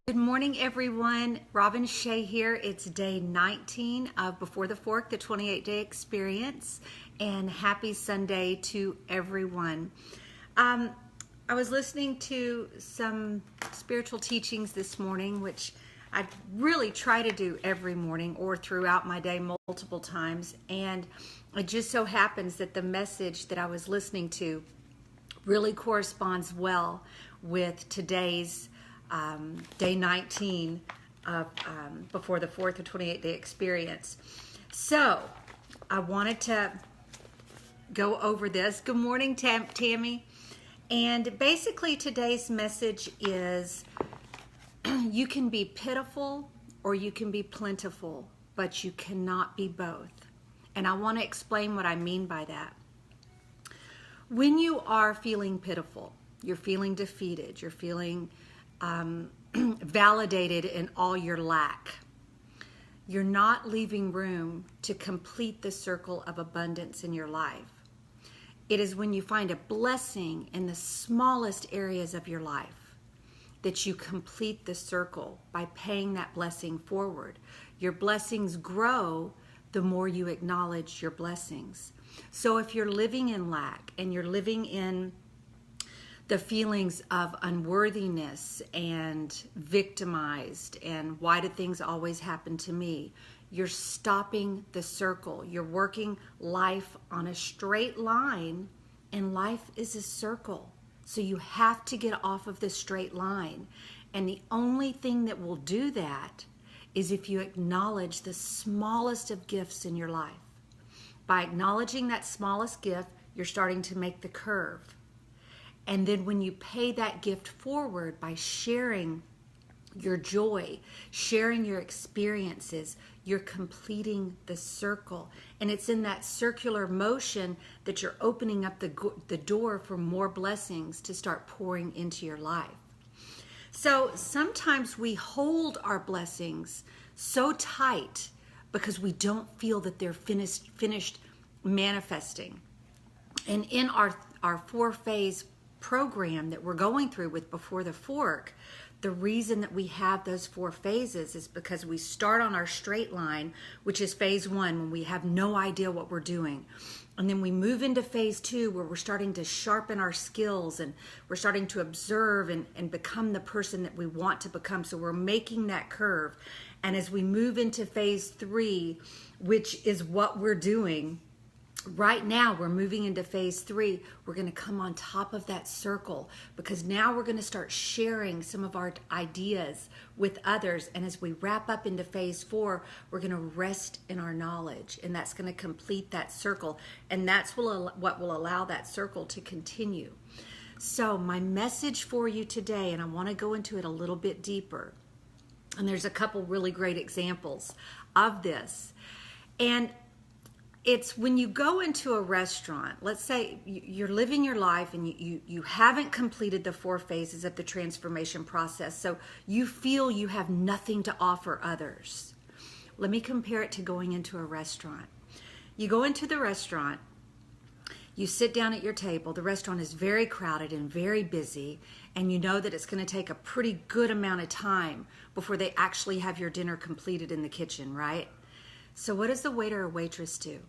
Good morning, everyone. Robin Shea here. It's day 19 of Before the Fork, the 28-day experience, and happy Sunday to everyone. I was listening to some spiritual teachings this morning, which I really try to do every morning or throughout my day multiple times, and it just so happens that the message that I was listening to really corresponds well with today's day 19 of Before the Fourth, the 28-day experience. So I wanted to go over this. Good morning, Tammy. And basically today's message is you can be pitiful or you can be plentiful, but you cannot be both. And I want to explain what I mean by that. When you are feeling pitiful, you're feeling defeated, you're feeling validated in all your lack, you're not leaving room to complete the circle of abundance in your life. It is when you find a blessing in the smallest areas of your life that you complete the circle by paying that blessing forward. Your blessings grow the more you acknowledge your blessings. So if you're living in lack and you're living in the feelings of unworthiness and victimized and why do things always happen to me, you're stopping the circle. You're working life on a straight line, and life is a circle. So you have to get off of the straight line. And the only thing that will do that is if you acknowledge the smallest of gifts in your life. By acknowledging that smallest gift, you're starting to make the curve. And then when you pay that gift forward by sharing your joy, sharing your experiences, you're completing the circle. And it's in that circular motion that you're opening up the door for more blessings to start pouring into your life. So sometimes we hold our blessings so tight because we don't feel that they're finished manifesting. And in our 4-phase program that we're going through with Before the Fork, the reason that we have those 4 phases is because we start on our straight line, which is phase 1, when we have no idea what we're doing. And then we move into phase 2, where we're starting to sharpen our skills and we're starting to observe and become the person that we want to become. So we're making that curve. And as we move into phase 3, which is what we're doing right now, we're moving into phase 3. We're going to come on top of that circle because now we're going to start sharing some of our ideas with others. And as we wrap up into phase 4, we're going to rest in our knowledge, and that's going to complete that circle. And that's what will allow that circle to continue. So my message for you today, and I want to go into it a little bit deeper, and there's a couple really great examples of this. And it's when you go into a restaurant, let's say you're living your life and you haven't completed the 4 phases of the transformation process, so you feel you have nothing to offer others. Let me compare it to going into a restaurant. You go into the restaurant, you sit down at your table, the restaurant is very crowded and very busy, and you know that it's going to take a pretty good amount of time before they actually have your dinner completed in the kitchen, right? So what does the waiter or waitress do?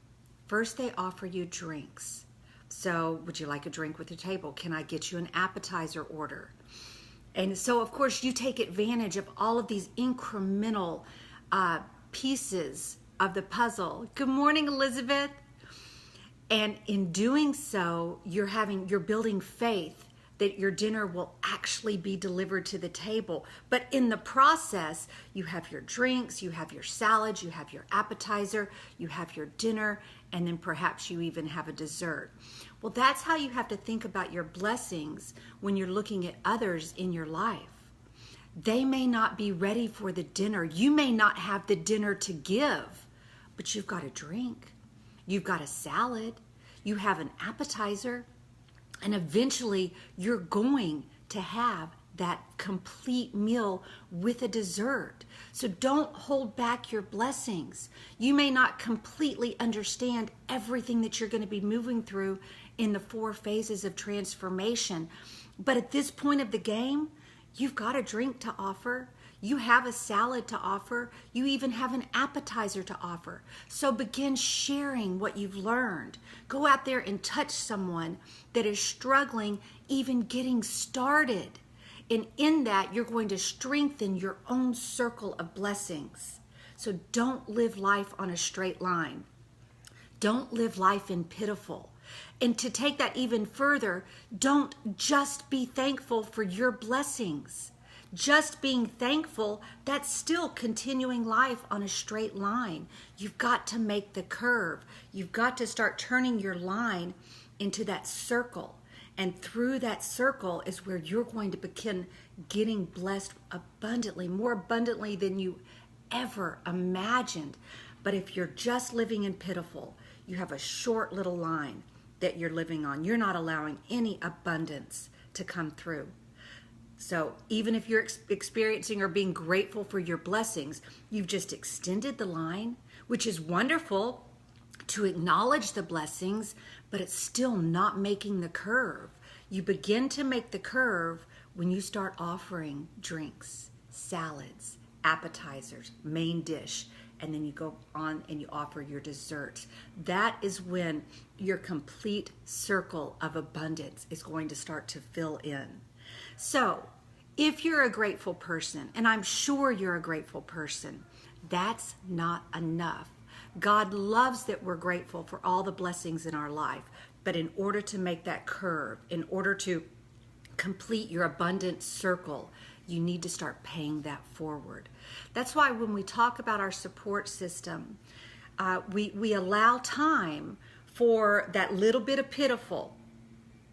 First, they offer you drinks. So would you like a drink with your table? Can I get you an appetizer order? And so, of course, you take advantage of all of these incremental pieces of the puzzle. Good morning, Elizabeth. And in doing so, you're building faith that your dinner will actually be delivered to the table. But in the process, you have your drinks, you have your salads, you have your appetizer, you have your dinner, and then perhaps you even have a dessert. Well, that's how you have to think about your blessings when you're looking at others in your life. They may not be ready for the dinner. You may not have the dinner to give, but you've got a drink, you've got a salad, you have an appetizer, and eventually you're going to have that complete meal with a dessert. So don't hold back your blessings. You may not completely understand everything that you're going to be moving through in the 4 phases of transformation, but at this point of the game, You've got a drink to offer. You have a salad to offer. You even have an appetizer to offer. So begin sharing what you've learned. Go out there and touch someone that is struggling, even getting started. And in that, you're going to strengthen your own circle of blessings. So don't live life on a straight line. Don't live life in pitiful. And to take that even further, don't just be thankful for your blessings. Just being thankful, that's still continuing life on a straight line. You've got to make the curve. You've got to start turning your line into that circle. And through that circle is where you're going to begin getting blessed abundantly, more abundantly than you ever imagined. But if you're just living in pitiful, you have a short little line that you're living on. You're not allowing any abundance to come through. So even if you're experiencing or being grateful for your blessings, you've just extended the line, which is wonderful to acknowledge the blessings, but it's still not making the curve. You begin to make the curve when you start offering drinks, salads, appetizers, main dish, and then you go on and you offer your desserts. That is when your complete circle of abundance is going to start to fill in. So, if you're a grateful person, and I'm sure you're a grateful person, that's not enough. God loves that we're grateful for all the blessings in our life, but in order to make that curve, in order to complete your abundant circle, you need to start paying that forward. That's why when we talk about our support system, we allow time for that little bit of pitiful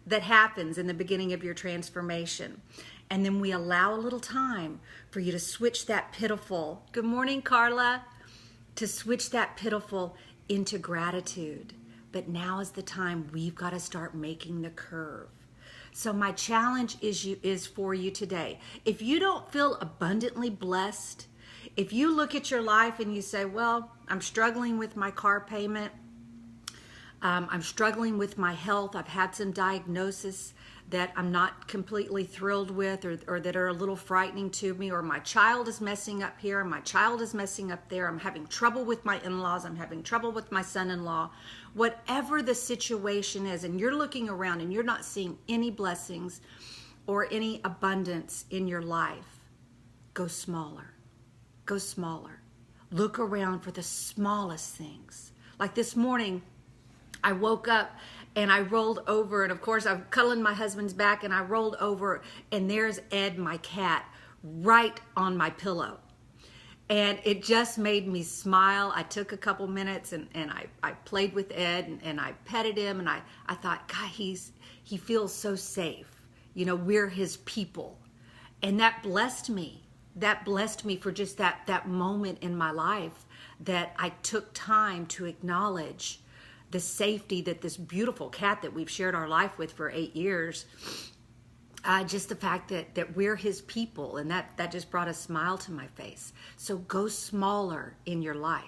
that happens in the beginning of your transformation. And then we allow a little time for you to switch that pitiful, good morning, Carla, to switch that pitiful into gratitude. But now is the time we've got to start making the curve. So my challenge is for you today. If you don't feel abundantly blessed, if you look at your life and you say, well, I'm struggling with my car payment, I'm struggling with my health, I've had some diagnoses that I'm not completely thrilled with or that are a little frightening to me, or my child is messing up here and my child is messing up there, I'm having trouble with my in-laws, I'm having trouble with my son-in-law, whatever the situation is, and you're looking around and you're not seeing any blessings or any abundance in your life, go smaller. Go smaller. Look around for the smallest things. Like this morning, I woke up and I rolled over, and of course I'm cuddling my husband's back, and I rolled over and there's Ed, my cat, right on my pillow. And it just made me smile. I took a couple minutes and I played with Ed and I petted him, and I thought, God, he feels so safe. You know, we're his people. And that blessed me. That blessed me for just that moment in my life that I took time to acknowledge the safety that this beautiful cat that we've shared our life with for 8 years, just the fact that we're his people, and that just brought a smile to my face. So go smaller in your life.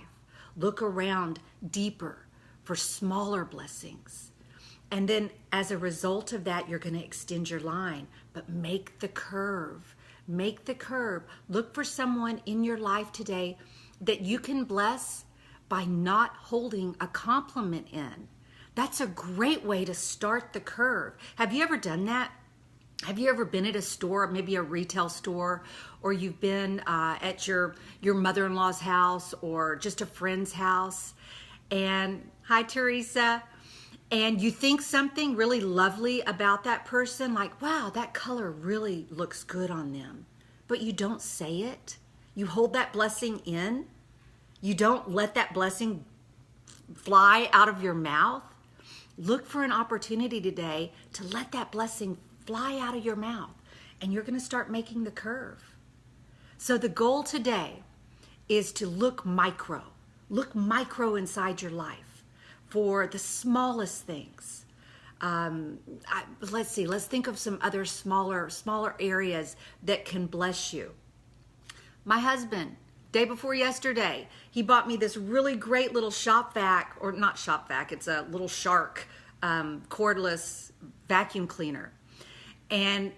Look around deeper for smaller blessings. And then as a result of that, you're going to extend your line, but make the curve. Make the curve. Look for someone in your life today that you can bless by not holding a compliment in. That's a great way to start the curve. Have you ever done that? Have you ever been at a store, maybe a retail store, or you've been at your mother-in-law's house or just a friend's house, and hi, Teresa, and you think something really lovely about that person, like, wow, that color really looks good on them, but you don't say it. You hold that blessing in. You don't let that blessing fly out of your mouth. Look for an opportunity today to let that blessing fly out of your mouth, and you're going to start making the curve. So the goal today is to look micro inside your life for the smallest things. Let's think of some other smaller areas that can bless you. My husband, day before yesterday, he bought me this really great little shop vac, or not shop vac, it's a little Shark cordless vacuum cleaner. And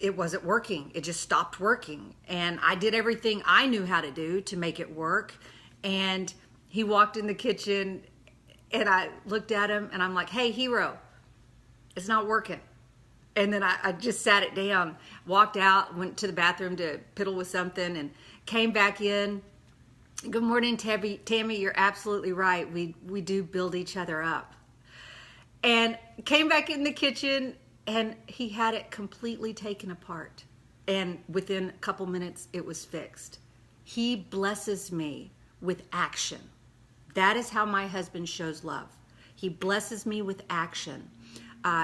it wasn't working. It just stopped working. And I did everything I knew how to do to make it work. And he walked in the kitchen and I looked at him and I'm like, hey, hero, it's not working. And then I just sat it down, walked out, went to the bathroom to piddle with something and came back in. Good morning, Tammy, you're absolutely right. We do build each other up. And came back in the kitchen and he had it completely taken apart. And within a couple minutes, it was fixed. He blesses me with action. That is how my husband shows love. He blesses me with action.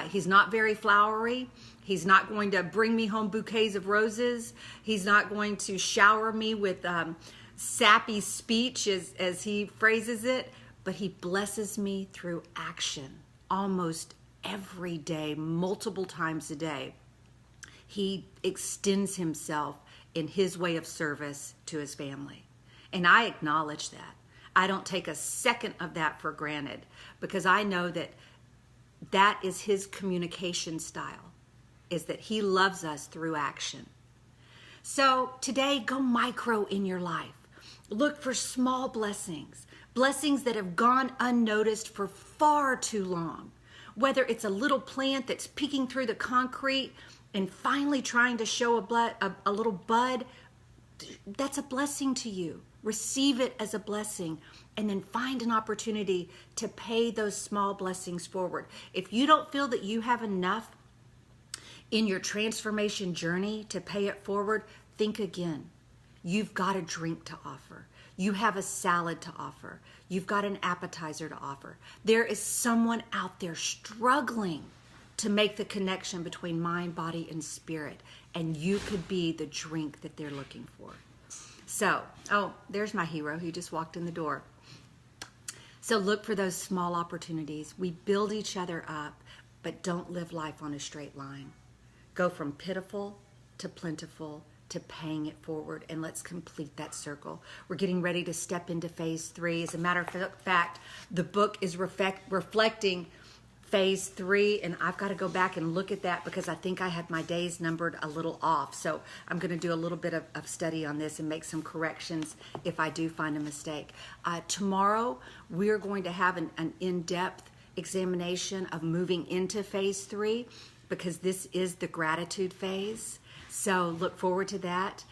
He's not very flowery. He's not going to bring me home bouquets of roses. He's not going to shower me with sappy speech, as he phrases it. But he blesses me through action almost every day, multiple times a day. He extends himself in his way of service to his family. And I acknowledge that. I don't take a second of that for granted because I know that that is his communication style, is that he loves us through action. So today, go micro in your life. Look for small blessings, blessings that have gone unnoticed for far too long. Whether it's a little plant that's peeking through the concrete and finally trying to show a little bud, that's a blessing to you. Receive it as a blessing and then find an opportunity to pay those small blessings forward. If you don't feel that you have enough in your transformation journey to pay it forward, think again. You've got a drink to offer. You have a salad to offer. You've got an appetizer to offer. There is someone out there struggling to make the connection between mind, body, and spirit, and you could be the drink that they're looking for. So, there's my hero who just walked in the door. So look for those small opportunities. We build each other up, but don't live life on a straight line. Go from pitiful to plentiful to paying it forward, and let's complete that circle. We're getting ready to step into phase 3. As a matter of fact, the book is reflecting phase 3, and I've got to go back and look at that because I think I had my days numbered a little off. So I'm going to do a little bit of study on this and make some corrections if I do find a mistake. Tomorrow, we're going to have an in-depth examination of moving into phase 3 because this is the gratitude phase. So look forward to that.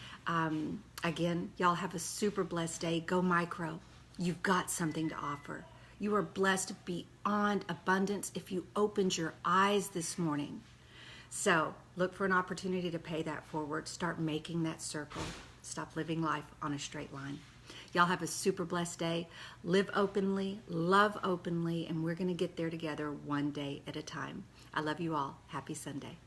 Again, y'all have a super blessed day. Go micro. You've got something to offer. You are blessed beyond abundance if you opened your eyes this morning. So look for an opportunity to pay that forward. Start making that circle. Stop living life on a straight line. Y'all have a super blessed day. Live openly, love openly, and we're going to get there together one day at a time. I love you all. Happy Sunday.